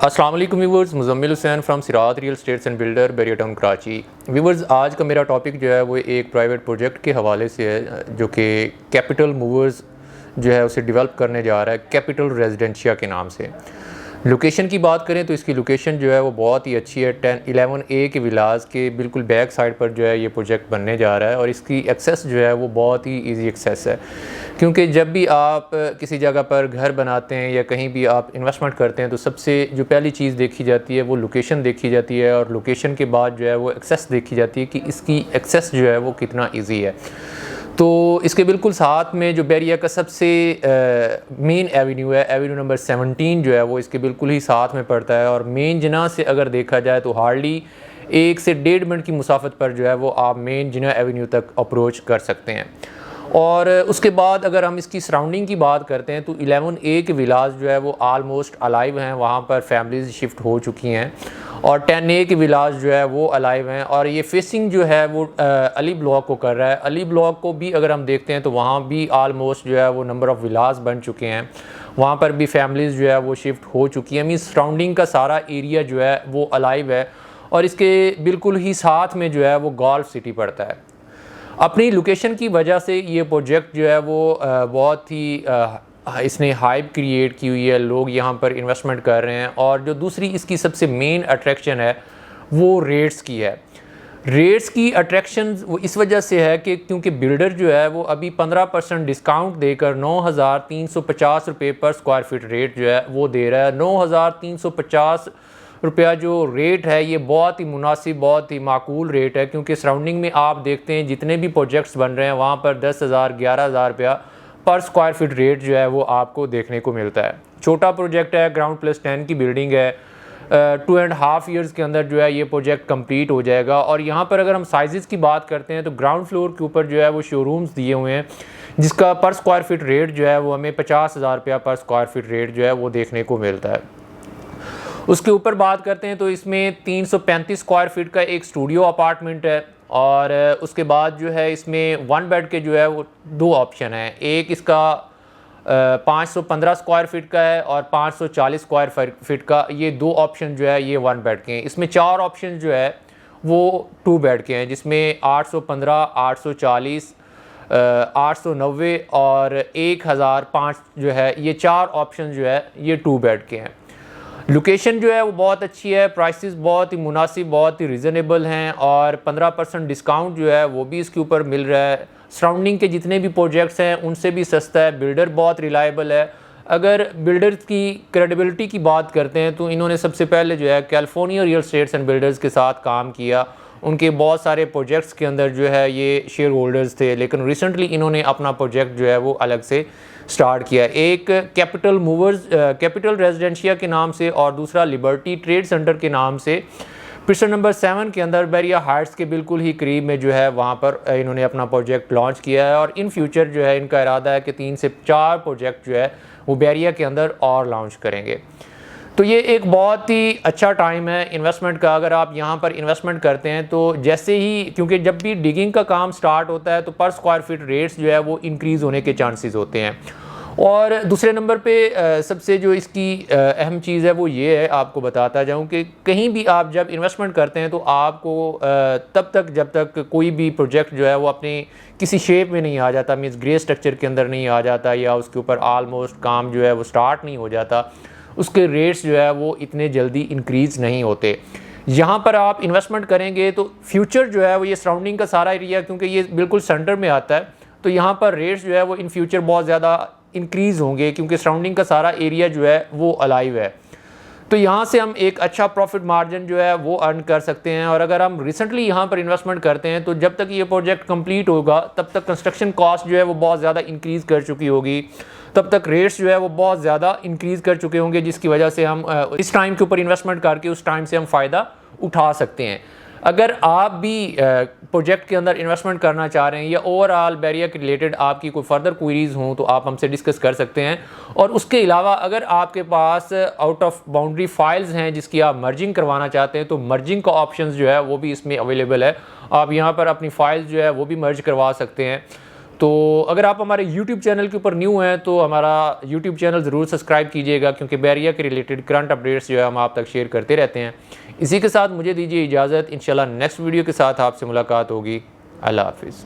अस्सलाम वालेकुम viewers, Muzammil Hussain from Sirat real estates and builder Bahria town Karachi. Viewers, आज का मेरा टॉपिक जो है वो एक प्राइवेट प्रोजेक्ट के हवाले से है जो कि कैपिटल मूवर्स जो है उसे डेवलप करने जा रहा है कैपिटल रेजिडेंशिया के नाम से। लोकेशन की बात करें तो इसकी लोकेशन जो है वो बहुत ही अच्छी है। 11A के विलास के बिल्कुल बैक साइड पर जो है ये प्रोजेक्ट बनने जा रहा है और इसकी एक्सेस जो है वो बहुत ही इजी एक्सेस है, क्योंकि जब भी आप किसी जगह पर घर बनाते हैं या कहीं भी आप इन्वेस्टमेंट करते हैं तो सबसे जो पहली चीज़ देखी जाती है वो लोकेशन देखी जाती है और लोकेशन के बाद जो है वो एक्सेस देखी जाती है कि इसकी एक्सेस जो है वो कितना ईजी है। तो इसके बिल्कुल साथ में जो बैरिया का सबसे मेन एवेन्यू है, एवेन्यू नंबर 17 जो है वो इसके बिल्कुल ही साथ में पड़ता है और मेन जिना से अगर देखा जाए तो हार्डली 1 से 1.5 मिनट की मुसाफत पर जो है वो आप मेन जिना एवेन्यू तक अप्रोच कर सकते हैं। और उसके बाद अगर हम इसकी सराउंडिंग की बात करते हैं तो 11A के विलास जो है वो आलमोस्ट अलाइव हैं, वहाँ पर फैमिलीज़ शिफ्ट हो चुकी हैं और 10A के विलास जो है वो अलाइव हैं और ये फेसिंग जो है वो अली ब्लॉक को कर रहा है। अली ब्लॉक को भी अगर हम देखते हैं तो वहाँ भी आलमोस्ट जो है वो नंबर ऑफ़ विलास बन चुके हैं, वहाँ पर भी फैमिलीज़ जो है वो शिफ्ट हो चुकी हैं। मीन सराउंडिंग का सारा एरिया जो है वो अलाइव है और इसके बिल्कुल ही साथ में जो है वो गोल्फ सिटी पड़ता है। अपनी लोकेशन की वजह से ये प्रोजेक्ट जो है वो बहुत ही इसने हाइप क्रिएट की हुई है, लोग यहाँ पर इन्वेस्टमेंट कर रहे हैं। और जो दूसरी इसकी सबसे मेन अट्रैक्शन है वो रेट्स की है। रेट्स की अट्रैक्शन वो इस वजह से है कि क्योंकि बिल्डर जो है वो अभी 15% डिस्काउंट देकर 9,350 रुपये पर स्क्वायर फीट रेट जो है वो दे रहा है। 9,350 रुपया जो रेट है ये बहुत ही मुनासिब, बहुत ही माकूल रेट है, क्योंकि सराउंडिंग में आप देखते हैं जितने भी प्रोजेक्ट्स बन रहे हैं वहाँ पर 10,000 11,000 रुपया पर स्क्वायर फीट रेट जो है वो आपको देखने को मिलता है। छोटा प्रोजेक्ट है, ग्राउंड प्लस 10 की बिल्डिंग है, 2.5 ईयर्स के अंदर जो है ये प्रोजेक्ट कंप्लीट हो जाएगा। और यहाँ पर अगर हम साइज़ की बात करते हैं तो ग्राउंड फ्लोर के ऊपर जो है वो शोरूम्स दिए हुए हैं जिसका पर स्क्वायर फीट रेट जो है वो हमें 50,000 रुपया पर स्क्वायर फीट रेट जो है वो देखने को मिलता है। उसके ऊपर बात करते हैं तो इसमें 335 स्क्वायर फीट का एक स्टूडियो अपार्टमेंट है और उसके बाद जो है इसमें 1 बेड के जो है वो 2 ऑप्शन हैं। एक इसका 515 स्क्वायर फीट का है और 540 स्क्वायर फीट का, ये 2 ऑप्शन जो है ये 1 बेड के हैं। इसमें 4 ऑप्शन जो है वो 2 बेड के हैं, जिसमें 815, 840, 890 और 1005 जो है ये 4 ऑप्शन जो है ये 2 बेड के हैं। लोकेशन जो है वो बहुत अच्छी है, प्राइसेस बहुत ही मुनासिब, बहुत ही रिजनेबल हैं और 15% डिस्काउंट जो है वो भी इसके ऊपर मिल रहा है। सराउंडिंग के जितने भी प्रोजेक्ट्स हैं उनसे भी सस्ता है। बिल्डर बहुत रिलायबल है। अगर बिल्डर्स की क्रेडिबिलिटी की बात करते हैं तो इन्होंने सबसे पहले जो है California real estates and builders के साथ काम किया। उनके बहुत सारे प्रोजेक्ट्स के अंदर जो है ये शेयर होल्डर्स थे, लेकिन रिसेंटली इन्होंने अपना प्रोजेक्ट जो है वो अलग से स्टार्ट किया। एक कैपिटल मूवर्स कैपिटल रेजिडेंशिया के नाम से और दूसरा लिबर्टी ट्रेड सेंटर के नाम से पिस्टन नंबर 7 के अंदर बैरिया हाइट्स के बिल्कुल ही करीब में जो है वहाँ पर इन्होंने अपना प्रोजेक्ट लॉन्च किया है और इन फ्यूचर जो है इनका इरादा है कि 3 से 4 प्रोजेक्ट जो है वो बैरिया के अंदर और लॉन्च करेंगे। तो ये एक बहुत ही अच्छा टाइम है इन्वेस्टमेंट का। अगर आप यहाँ पर इन्वेस्टमेंट करते हैं तो जैसे ही, क्योंकि जब भी डिगिंग का काम स्टार्ट होता है तो पर स्क्वायर फीट रेट्स जो है वो इंक्रीज़ होने के चांसेस होते हैं। और दूसरे नंबर पे सबसे जो इसकी अहम चीज़ है वो ये है, आपको बताता जाऊँ कि कहीं भी आप जब इन्वेस्टमेंट करते हैं तो आपको तब तक जब तक कोई भी प्रोजेक्ट जो है वो अपनी किसी शेप में नहीं आ जाता, मीन्स ग्रे स्ट्रक्चर के अंदर नहीं आ जाता या उसके ऊपर आलमोस्ट काम जो है वो स्टार्ट नहीं हो जाता, उसके रेट्स जो है वो इतने जल्दी इंक्रीज़ नहीं होते। यहाँ पर आप इन्वेस्टमेंट करेंगे तो फ्यूचर जो है वो ये सराउंडिंग का सारा एरिया, क्योंकि ये बिल्कुल सेंटर में आता है, तो यहाँ पर रेट्स जो है वो इन फ्यूचर बहुत ज़्यादा इंक्रीज़ होंगे क्योंकि सराउंडिंग का सारा एरिया जो है वो अलाइव है। तो यहाँ से हम एक अच्छा प्रॉफिट मार्जिन जो है वो अर्न कर सकते हैं। और अगर हम रिसेंटली यहाँ पर इन्वेस्टमेंट करते हैं तो जब तक ये प्रोजेक्ट कंप्लीट होगा तब तक कंस्ट्रक्शन कॉस्ट जो है वो बहुत ज़्यादा इंक्रीज़ कर चुकी होगी, तब तक रेट्स जो है वो बहुत ज़्यादा इंक्रीज़ कर चुके होंगे, जिसकी वजह से हम इस टाइम के ऊपर इन्वेस्टमेंट करके उस टाइम से हम फ़ायदा उठा सकते हैं। अगर आप भी प्रोजेक्ट के अंदर इन्वेस्टमेंट करना चाह रहे हैं या ओवरऑल बैरिया के रिलेटेड आपकी कोई फर्दर क्वेरीज हों तो आप हमसे डिस्कस कर सकते हैं। और उसके अलावा अगर आपके pass out of boundary files हैं जिसकी आप मर्जिंग करवाना चाहते हैं तो मर्जिंग का ऑप्शंस जो है वो भी इसमें अवेलेबल है। आप यहाँ पर अपनी फाइल्स जो है वो भी मर्ज करवा सकते हैं। तो अगर आप हमारे YouTube चैनल के ऊपर न्यू हैं तो हमारा YouTube चैनल ज़रूर सब्सक्राइब कीजिएगा, क्योंकि बैरिया के रिलेटेड करंट अपडेट्स जो है हम आप तक शेयर करते रहते हैं। इसी के साथ मुझे दीजिए इजाज़त, इंशाल्लाह नेक्स्ट वीडियो के साथ आपसे मुलाकात होगी। अल्लाह हाफिज़।